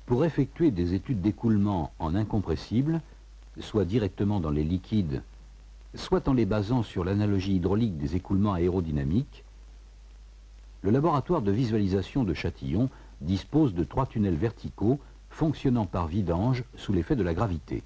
Pour effectuer des études d'écoulement en incompressible, soit directement dans les liquides, soit en les basant sur l'analogie hydraulique des écoulements aérodynamiques, le laboratoire de visualisation de Châtillon dispose de 3 tunnels verticaux fonctionnant par vidange sous l'effet de la gravité.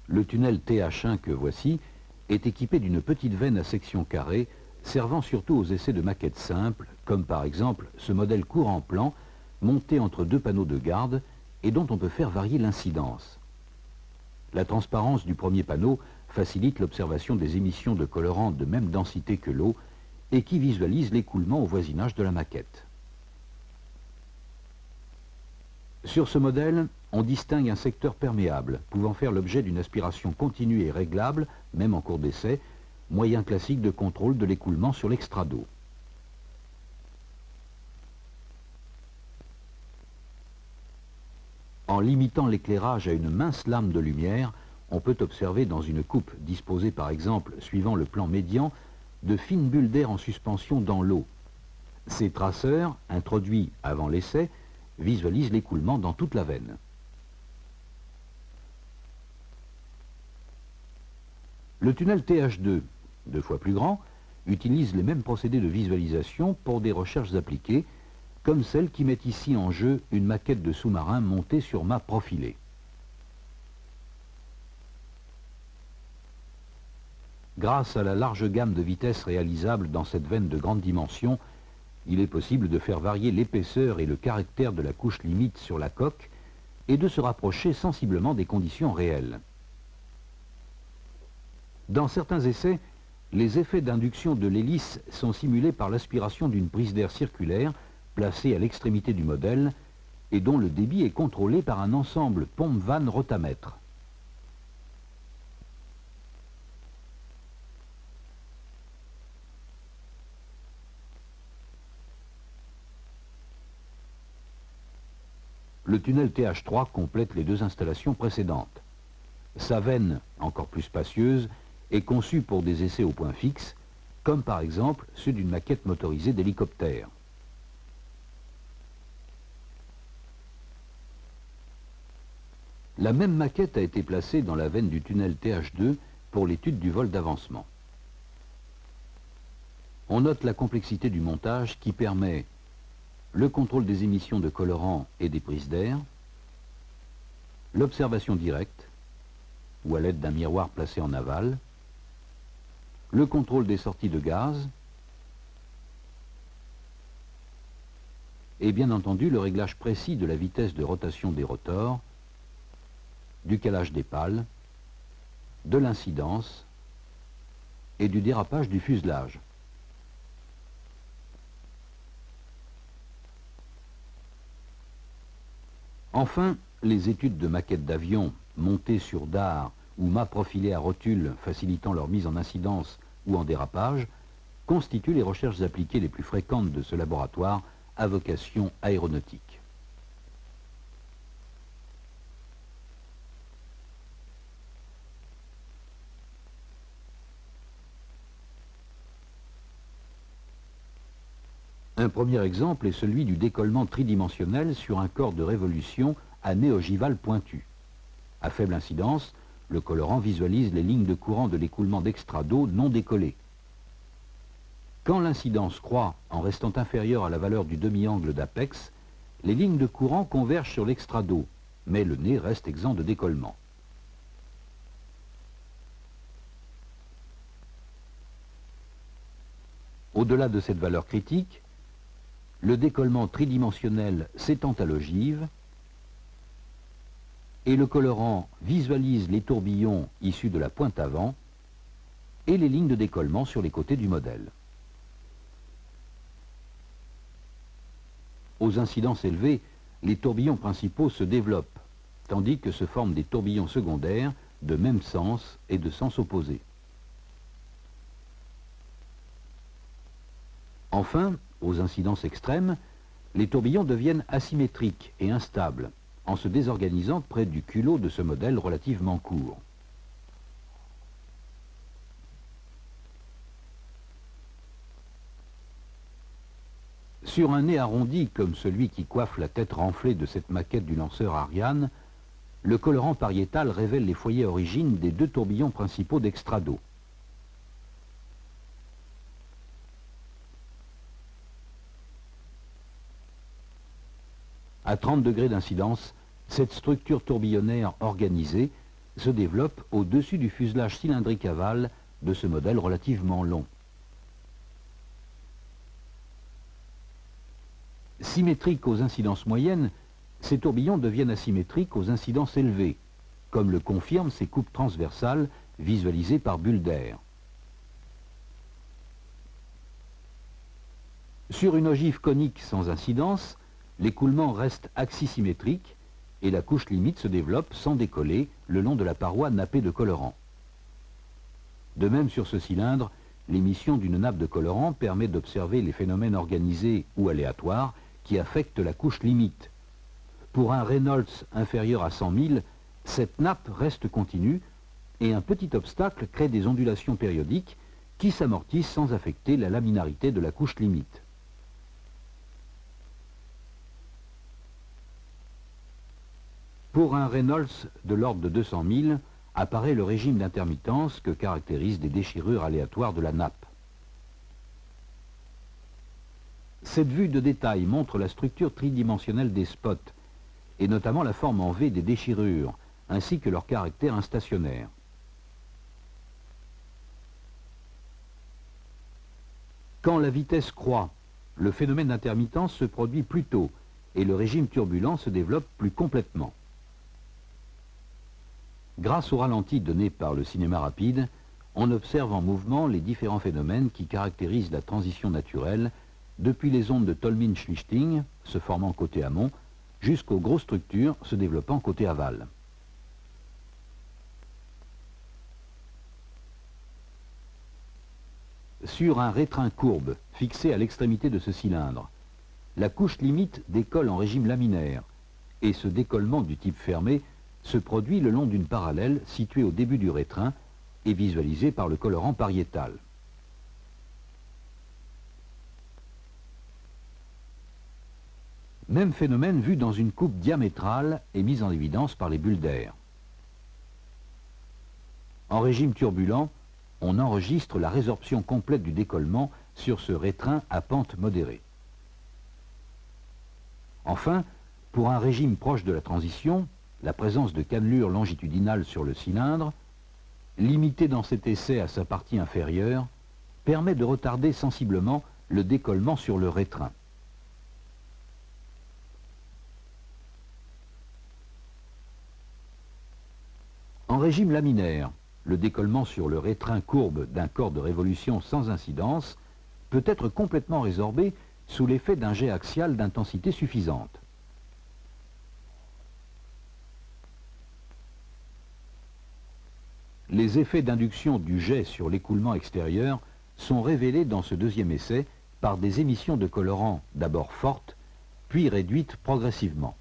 Le tunnel TH1 que voici est équipé d'une petite veine à section carrée servant surtout aux essais de maquettes simples, comme par exemple ce modèle courant-plan monté entre 2 panneaux de garde et dont on peut faire varier l'incidence. La transparence du premier panneau facilite l'observation des émissions de colorants de même densité que l'eau et qui visualise l'écoulement au voisinage de la maquette. Sur ce modèle, on distingue un secteur perméable, pouvant faire l'objet d'une aspiration continue et réglable, même en cours d'essai, moyen classique de contrôle de l'écoulement sur l'extrat d'eau. En limitant l'éclairage à une mince lame de lumière, on peut observer dans une coupe disposée par exemple suivant le plan médian, de fines bulles d'air en suspension dans l'eau. Ces traceurs, introduits avant l'essai, visualisent l'écoulement dans toute la veine. Le tunnel TH2, 2 fois plus grand, utilise les mêmes procédés de visualisation pour des recherches appliquées, comme celle qui met ici en jeu une maquette de sous-marin montée sur mât profilé. Grâce à la large gamme de vitesses réalisables dans cette veine de grande dimension, il est possible de faire varier l'épaisseur et le caractère de la couche limite sur la coque et de se rapprocher sensiblement des conditions réelles. Dans certains essais, les effets d'induction de l'hélice sont simulés par l'aspiration d'une prise d'air circulaire placée à l'extrémité du modèle et dont le débit est contrôlé par un ensemble pompe-vanne rotamètre. Le tunnel TH3 complète les 2 installations précédentes. Sa veine, encore plus spacieuse, est conçue pour des essais au point fixe, comme par exemple ceux d'une maquette motorisée d'hélicoptère. La même maquette a été placée dans la veine du tunnel TH2 pour l'étude du vol d'avancement. On note la complexité du montage qui permet le contrôle des émissions de colorants et des prises d'air, l'observation directe, ou à l'aide d'un miroir placé en aval, le contrôle des sorties de gaz, et bien entendu le réglage précis de la vitesse de rotation des rotors, du calage des pales, de l'incidence et du dérapage du fuselage. Enfin, les études de maquettes d'avions montées sur dard ou mâts profilés à rotule facilitant leur mise en incidence ou en dérapage constituent les recherches appliquées les plus fréquentes de ce laboratoire à vocation aéronautique. Un premier exemple est celui du décollement tridimensionnel sur un corps de révolution à nez ogivale pointu. À faible incidence, le colorant visualise les lignes de courant de l'écoulement d'extrat d'eau non décollées. Quand l'incidence croît en restant inférieure à la valeur du demi-angle d'apex, les lignes de courant convergent sur l'extrat d'eau, mais le nez reste exempt de décollement. Au-delà de cette valeur critique, le décollement tridimensionnel s'étend à l'ogive et le colorant visualise les tourbillons issus de la pointe avant et les lignes de décollement sur les côtés du modèle. Aux incidences élevées, les tourbillons principaux se développent, tandis que se forment des tourbillons secondaires de même sens et de sens opposé. Enfin, aux incidences extrêmes, les tourbillons deviennent asymétriques et instables, en se désorganisant près du culot de ce modèle relativement court. Sur un nez arrondi comme celui qui coiffe la tête renflée de cette maquette du lanceur Ariane, le colorant pariétal révèle les foyers origines des 2 tourbillons principaux d'extrait d'eau. À 30 degrés d'incidence, cette structure tourbillonnaire organisée se développe au-dessus du fuselage cylindrique aval de ce modèle relativement long. Symétriques aux incidences moyennes, ces tourbillons deviennent asymétriques aux incidences élevées, comme le confirment ces coupes transversales visualisées par bulles d'air. Sur une ogive conique sans incidence, l'écoulement reste axisymétrique et la couche limite se développe sans décoller le long de la paroi nappée de colorant. De même sur ce cylindre, l'émission d'une nappe de colorant permet d'observer les phénomènes organisés ou aléatoires qui affectent la couche limite. Pour un Reynolds inférieur à 100 000, cette nappe reste continue et un petit obstacle crée des ondulations périodiques qui s'amortissent sans affecter la laminarité de la couche limite. Pour un Reynolds de l'ordre de 200 000, apparaît le régime d'intermittence que caractérisent des déchirures aléatoires de la nappe. Cette vue de détail montre la structure tridimensionnelle des spots, et notamment la forme en V des déchirures, ainsi que leur caractère instationnaire. Quand la vitesse croît, le phénomène d'intermittence se produit plus tôt, et le régime turbulent se développe plus complètement. Grâce au ralenti donné par le cinéma rapide, on observe en mouvement les différents phénomènes qui caractérisent la transition naturelle depuis les ondes de Tolmin-Schlichting, se formant côté amont, jusqu'aux grosses structures se développant côté aval. Sur un rétrin courbe fixé à l'extrémité de ce cylindre, la couche limite décolle en régime laminaire, et ce décollement du type fermé se produit le long d'une parallèle située au début du rétrin et visualisée par le colorant pariétal. Même phénomène vu dans une coupe diamétrale et mise en évidence par les bulles d'air. En régime turbulent, on enregistre la résorption complète du décollement sur ce rétrin à pente modérée. Enfin, pour un régime proche de la transition, la présence de cannelures longitudinales sur le cylindre, limitée dans cet essai à sa partie inférieure, permet de retarder sensiblement le décollement sur le rétrin. En régime laminaire, le décollement sur le rétrin courbe d'un corps de révolution sans incidence peut être complètement résorbé sous l'effet d'un jet axial d'intensité suffisante. Les effets d'induction du jet sur l'écoulement extérieur sont révélés dans ce deuxième essai par des émissions de colorants d'abord fortes, puis réduites progressivement.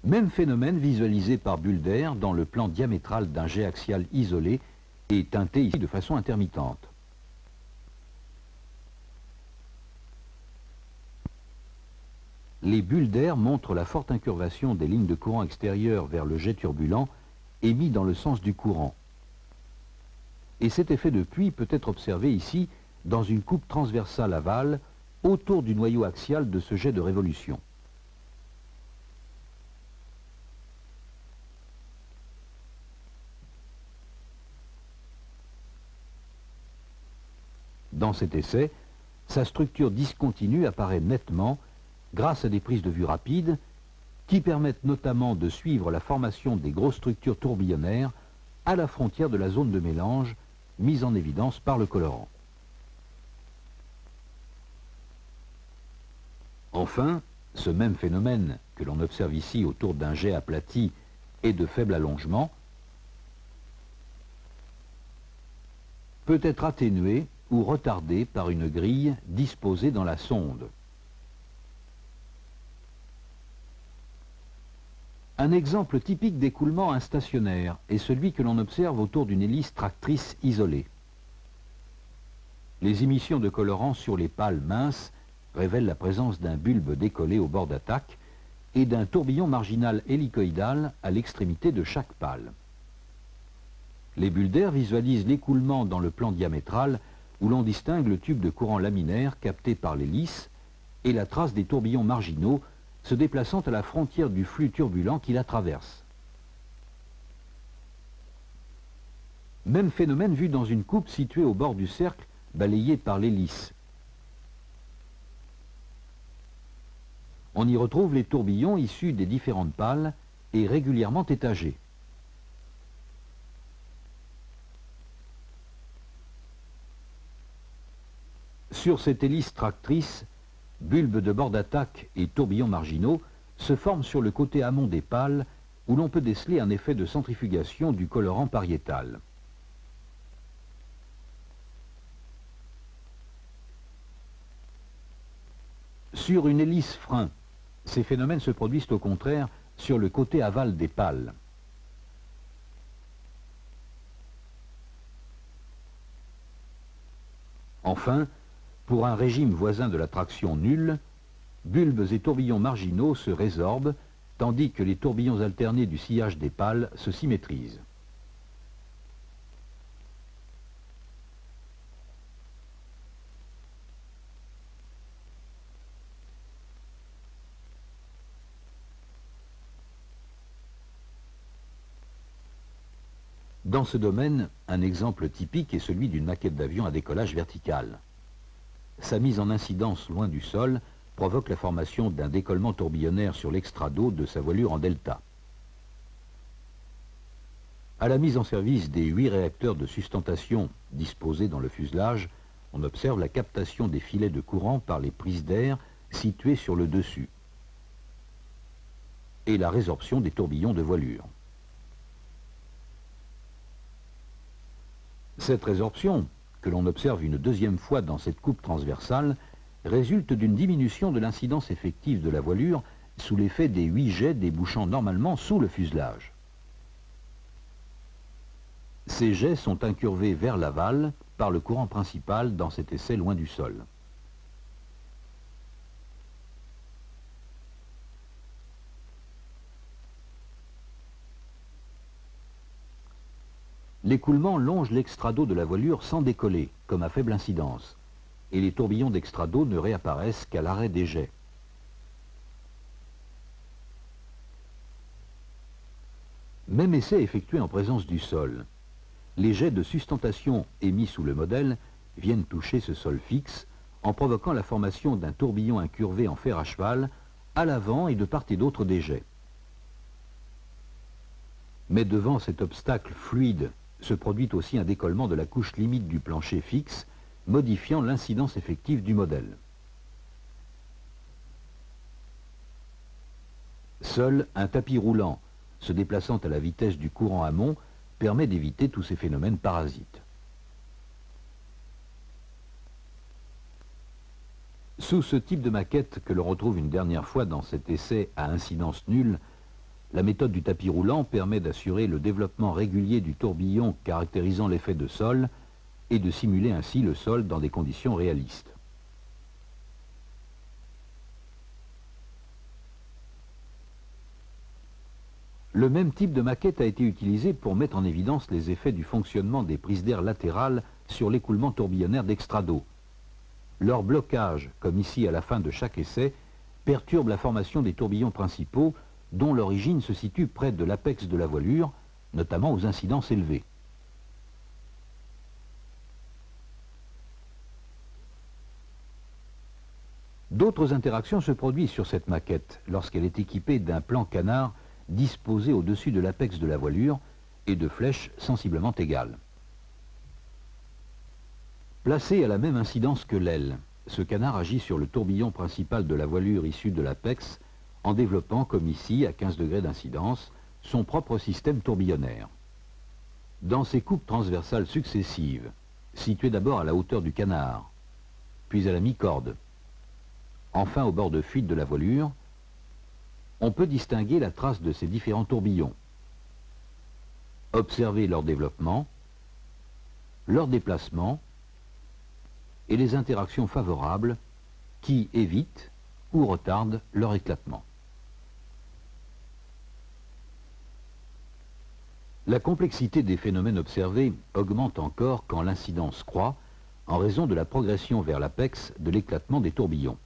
Même phénomène visualisé par bulles d'air dans le plan diamétral d'un jet axial isolé et teinté ici de façon intermittente. Les bulles d'air montrent la forte incurvation des lignes de courant extérieur vers le jet turbulent émis dans le sens du courant. Et cet effet de puits peut être observé ici dans une coupe transversale aval autour du noyau axial de ce jet de révolution. Dans cet essai, sa structure discontinue apparaît nettement grâce à des prises de vue rapides qui permettent notamment de suivre la formation des grosses structures tourbillonnaires à la frontière de la zone de mélange mise en évidence par le colorant. Enfin, ce même phénomène que l'on observe ici autour d'un jet aplati et de faible allongement peut être atténué ou retardé par une grille disposée dans la sonde. Un exemple typique d'écoulement instationnaire est celui que l'on observe autour d'une hélice tractrice isolée. Les émissions de colorants sur les pales minces révèlent la présence d'un bulbe décollé au bord d'attaque et d'un tourbillon marginal hélicoïdal à l'extrémité de chaque pale. Les bulles d'air visualisent l'écoulement dans le plan diamétral où l'on distingue le tube de courant laminaire capté par l'hélice et la trace des tourbillons marginaux se déplaçant à la frontière du flux turbulent qui la traverse. Même phénomène vu dans une coupe située au bord du cercle balayé par l'hélice. On y retrouve les tourbillons issus des différentes pales et régulièrement étagés. Sur cette hélice tractrice, bulbes de bord d'attaque et tourbillons marginaux se forment sur le côté amont des pales où l'on peut déceler un effet de centrifugation du colorant pariétal. Sur une hélice frein, ces phénomènes se produisent au contraire sur le côté aval des pales. Enfin, pour un régime voisin de la traction nulle, bulbes et tourbillons marginaux se résorbent, tandis que les tourbillons alternés du sillage des pales se symétrisent. Dans ce domaine, un exemple typique est celui d'une maquette d'avion à décollage vertical. Sa mise en incidence loin du sol provoque la formation d'un décollement tourbillonnaire sur l'extrado de sa voilure en delta. À la mise en service des 8 réacteurs de sustentation disposés dans le fuselage, on observe la captation des filets de courant par les prises d'air situées sur le dessus et la résorption des tourbillons de voilure. Cette résorption, que l'on observe une deuxième fois dans cette coupe transversale, résulte d'une diminution de l'incidence effective de la voilure sous l'effet des 8 jets débouchant normalement sous le fuselage. Ces jets sont incurvés vers l'aval par le courant principal dans cet essai loin du sol. L'écoulement longe l'extrado de la voilure sans décoller, comme à faible incidence, et les tourbillons d'extrado ne réapparaissent qu'à l'arrêt des jets. Même essai effectué en présence du sol. Les jets de sustentation émis sous le modèle viennent toucher ce sol fixe en provoquant la formation d'un tourbillon incurvé en fer à cheval à l'avant et de part et d'autre des jets. Mais devant cet obstacle fluide se produit aussi un décollement de la couche limite du plancher fixe, modifiant l'incidence effective du modèle. Seul un tapis roulant, se déplaçant à la vitesse du courant amont, permet d'éviter tous ces phénomènes parasites. Sous ce type de maquette que l'on retrouve une dernière fois dans cet essai à incidence nulle, la méthode du tapis roulant permet d'assurer le développement régulier du tourbillon caractérisant l'effet de sol et de simuler ainsi le sol dans des conditions réalistes. Le même type de maquette a été utilisé pour mettre en évidence les effets du fonctionnement des prises d'air latérales sur l'écoulement tourbillonnaire d'extrado. Leur blocage, comme ici à la fin de chaque essai, perturbe la formation des tourbillons principaux dont l'origine se situe près de l'apex de la voilure, notamment aux incidences élevées. D'autres interactions se produisent sur cette maquette lorsqu'elle est équipée d'un plan canard disposé au-dessus de l'apex de la voilure et de flèches sensiblement égales. Placé à la même incidence que l'aile, ce canard agit sur le tourbillon principal de la voilure issu de l'apex en développant, comme ici, à 15 degrés d'incidence, son propre système tourbillonnaire. Dans ces coupes transversales successives, situées d'abord à la hauteur du canard, puis à la mi-corde, enfin au bord de fuite de la voilure, on peut distinguer la trace de ces différents tourbillons, observer leur développement, leur déplacement et les interactions favorables qui évitent ou retardent leur éclatement. La complexité des phénomènes observés augmente encore quand l'incidence croît en raison de la progression vers l'apex de l'éclatement des tourbillons.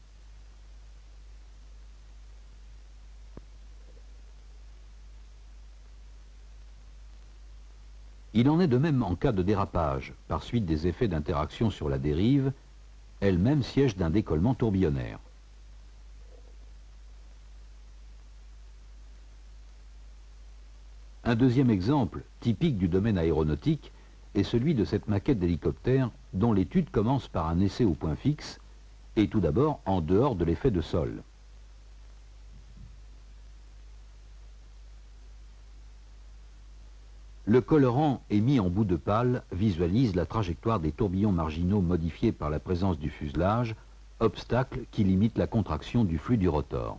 Il en est de même en cas de dérapage, par suite des effets d'interaction sur la dérive, elle-même siège d'un décollement tourbillonnaire. Un deuxième exemple, typique du domaine aéronautique, est celui de cette maquette d'hélicoptère dont l'étude commence par un essai au point fixe, et tout d'abord en dehors de l'effet de sol. Le colorant émis en bout de pale visualise la trajectoire des tourbillons marginaux modifiés par la présence du fuselage, obstacle qui limite la contraction du flux du rotor.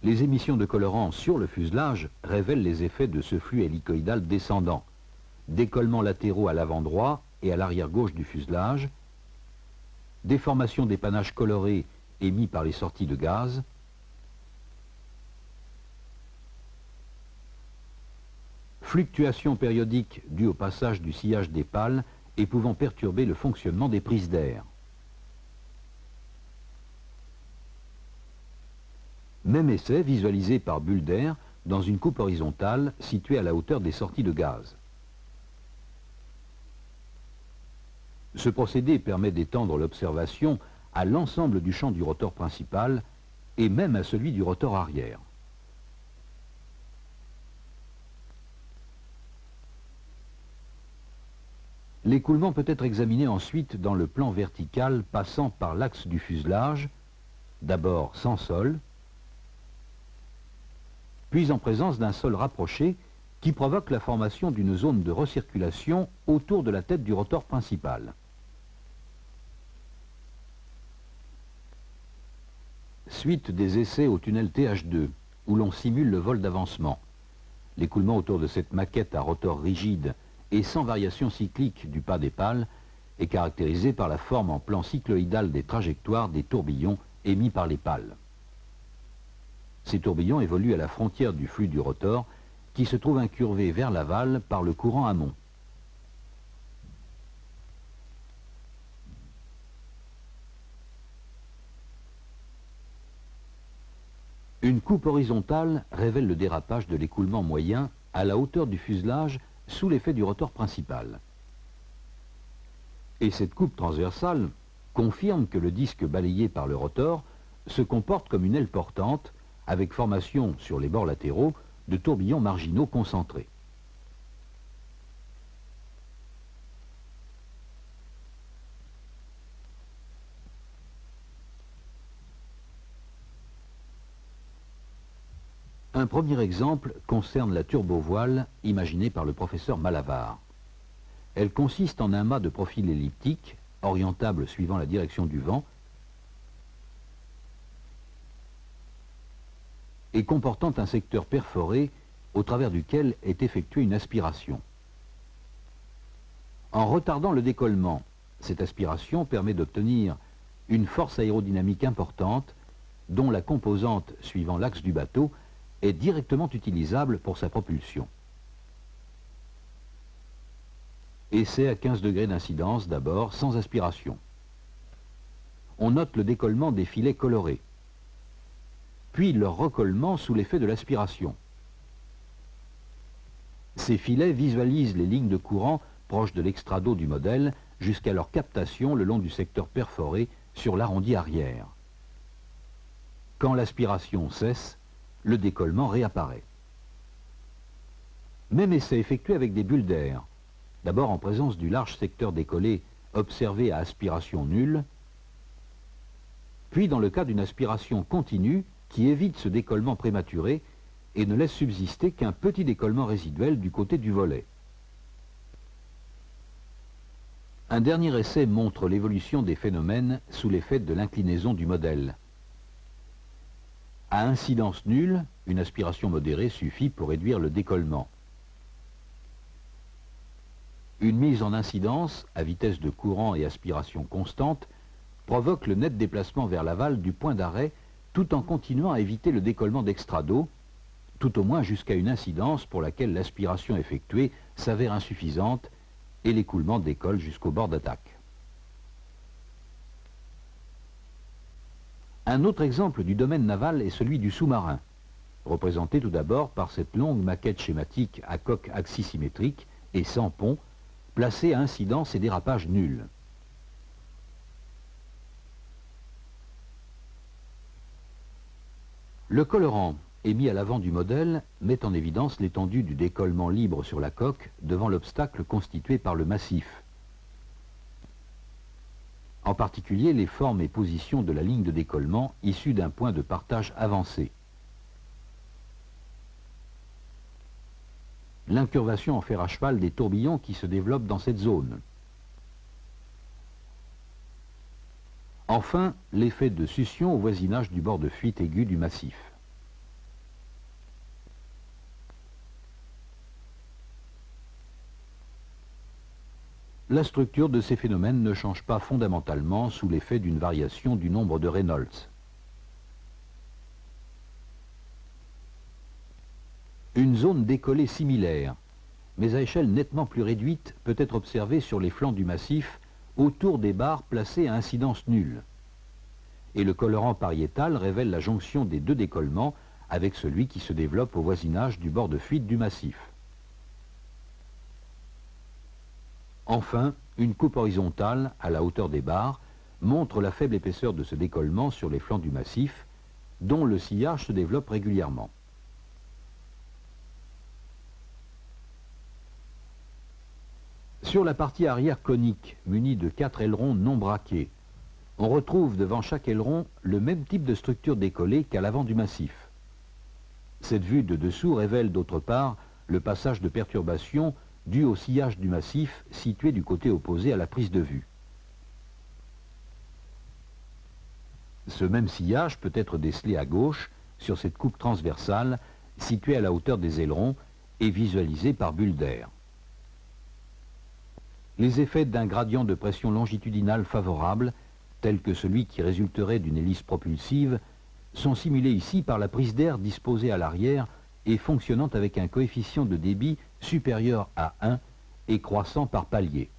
Les émissions de colorant sur le fuselage révèlent les effets de ce flux hélicoïdal descendant, décollements latéraux à l'avant droit et à l'arrière gauche du fuselage, déformation des panaches colorés émis par les sorties de gaz, fluctuations périodiques dues au passage du sillage des pales et pouvant perturber le fonctionnement des prises d'air. Même effet visualisé par bulle d'air dans une coupe horizontale située à la hauteur des sorties de gaz. Ce procédé permet d'étendre l'observation à l'ensemble du champ du rotor principal et même à celui du rotor arrière. L'écoulement peut être examiné ensuite dans le plan vertical passant par l'axe du fuselage, d'abord sans sol, puis en présence d'un sol rapproché qui provoque la formation d'une zone de recirculation autour de la tête du rotor principal. Suite des essais au tunnel TH2, où l'on simule le vol d'avancement. L'écoulement autour de cette maquette à rotor rigide et sans variation cyclique du pas des pales est caractérisé par la forme en plan cycloïdal des trajectoires des tourbillons émis par les pales. Ces tourbillons évoluent à la frontière du flux du rotor qui se trouve incurvé vers l'aval par le courant amont. Une coupe horizontale révèle le dérapage de l'écoulement moyen à la hauteur du fuselage sous l'effet du rotor principal. Et cette coupe transversale confirme que le disque balayé par le rotor se comporte comme une aile portante avec formation sur les bords latéraux de tourbillons marginaux concentrés. Un premier exemple concerne la turbovoile imaginée par le professeur Malavard. Elle consiste en un mât de profil elliptique, orientable suivant la direction du vent, et comportant un secteur perforé au travers duquel est effectuée une aspiration. En retardant le décollement, cette aspiration permet d'obtenir une force aérodynamique importante dont la composante suivant l'axe du bateau est directement utilisable pour sa propulsion. Essai à 15 degrés d'incidence d'abord, sans aspiration. On note le décollement des filets colorés, puis leur recollement sous l'effet de l'aspiration. Ces filets visualisent les lignes de courant proches de l'extrado du modèle jusqu'à leur captation le long du secteur perforé sur l'arrondi arrière. Quand l'aspiration cesse, le décollement réapparaît. Même essai effectué avec des bulles d'air, d'abord en présence du large secteur décollé observé à aspiration nulle, puis dans le cas d'une aspiration continue qui évite ce décollement prématuré et ne laisse subsister qu'un petit décollement résiduel du côté du volet. Un dernier essai montre l'évolution des phénomènes sous l'effet de l'inclinaison du modèle. À incidence nulle, une aspiration modérée suffit pour réduire le décollement. Une mise en incidence, à vitesse de courant et aspiration constante, provoque le net déplacement vers l'aval du point d'arrêt tout en continuant à éviter le décollement d'extrado, tout au moins jusqu'à une incidence pour laquelle l'aspiration effectuée s'avère insuffisante et l'écoulement décolle jusqu'au bord d'attaque. Un autre exemple du domaine naval est celui du sous-marin, représenté tout d'abord par cette longue maquette schématique à coque axisymétrique et sans pont, placée à incidence et dérapage nuls. Le colorant émis à l'avant du modèle met en évidence l'étendue du décollement libre sur la coque devant l'obstacle constitué par le massif. En particulier les formes et positions de la ligne de décollement issue d'un point de partage avancé. L'incurvation en fer à cheval des tourbillons qui se développent dans cette zone. Enfin, l'effet de succion au voisinage du bord de fuite aigu du massif. La structure de ces phénomènes ne change pas fondamentalement sous l'effet d'une variation du nombre de Reynolds. Une zone décollée similaire, mais à échelle nettement plus réduite, peut être observée sur les flancs du massif, autour des barres placées à incidence nulle. Et le colorant pariétal révèle la jonction des deux décollements avec celui qui se développe au voisinage du bord de fuite du massif. Enfin, une coupe horizontale, à la hauteur des barres, montre la faible épaisseur de ce décollement sur les flancs du massif, dont le sillage se développe régulièrement. Sur la partie arrière conique, munie de 4 ailerons non braqués, on retrouve devant chaque aileron le même type de structure décollée qu'à l'avant du massif. Cette vue de dessous révèle d'autre part le passage de perturbation dû au sillage du massif situé du côté opposé à la prise de vue. Ce même sillage peut être décelé à gauche sur cette coupe transversale située à la hauteur des ailerons et visualisée par bulle d'air. Les effets d'un gradient de pression longitudinale favorable, tel que celui qui résulterait d'une hélice propulsive, sont simulés ici par la prise d'air disposée à l'arrière et fonctionnant avec un coefficient de débit supérieur à 1 et croissant par palier.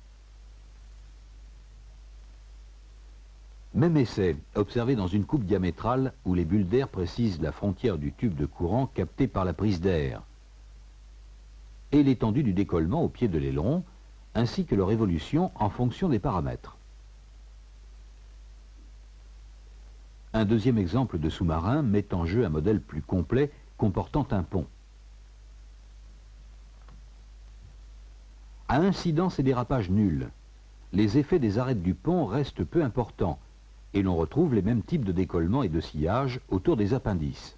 Même essai, observé dans une coupe diamétrale où les bulles d'air précisent la frontière du tube de courant capté par la prise d'air, et l'étendue du décollement au pied de l'aileron, ainsi que leur évolution en fonction des paramètres. Un deuxième exemple de sous-marin met en jeu un modèle plus complet comportant un pont. À incidence et dérapage nuls, les effets des arêtes du pont restent peu importants et l'on retrouve les mêmes types de décollement et de sillage autour des appendices.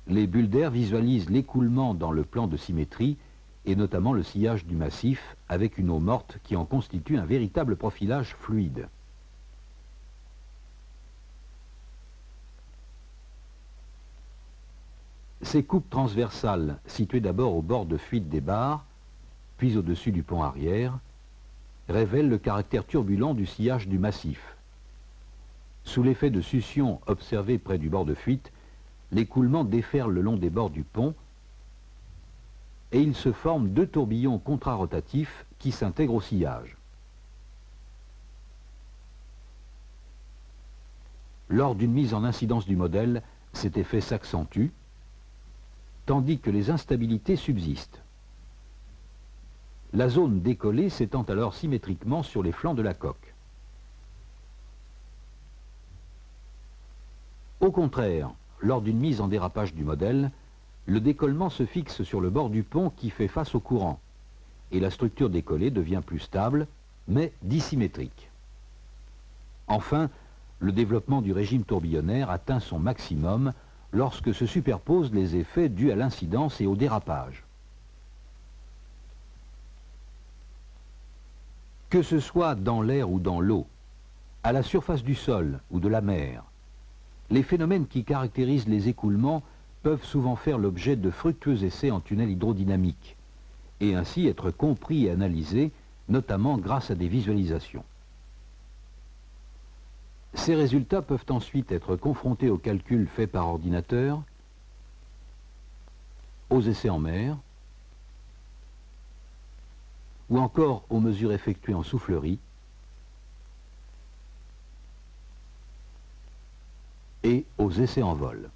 Les bulles d'air visualisent l'écoulement dans le plan de symétrie et notamment le sillage du massif avec une eau morte qui en constitue un véritable profilage fluide. Ces coupes transversales, situées d'abord au bord de fuite des barres, puis au-dessus du pont arrière, révèlent le caractère turbulent du sillage du massif. Sous l'effet de succion observé près du bord de fuite, l'écoulement déferle le long des bords du pont et il se forme deux tourbillons contrarotatifs qui s'intègrent au sillage. Lors d'une mise en incidence du modèle, cet effet s'accentue, tandis que les instabilités subsistent. La zone décollée s'étend alors symétriquement sur les flancs de la coque. Au contraire, lors d'une mise en dérapage du modèle, le décollement se fixe sur le bord du pont qui fait face au courant, et la structure décollée devient plus stable, mais dissymétrique. Enfin, le développement du régime tourbillonnaire atteint son maximum lorsque se superposent les effets dus à l'incidence et au dérapage. Que ce soit dans l'air ou dans l'eau, à la surface du sol ou de la mer, les phénomènes qui caractérisent les écoulements peuvent souvent faire l'objet de fructueux essais en tunnel hydrodynamique et ainsi être compris et analysés, notamment grâce à des visualisations. Ces résultats peuvent ensuite être confrontés aux calculs faits par ordinateur, aux essais en mer, ou encore aux mesures effectuées en soufflerie, et aux essais en vol.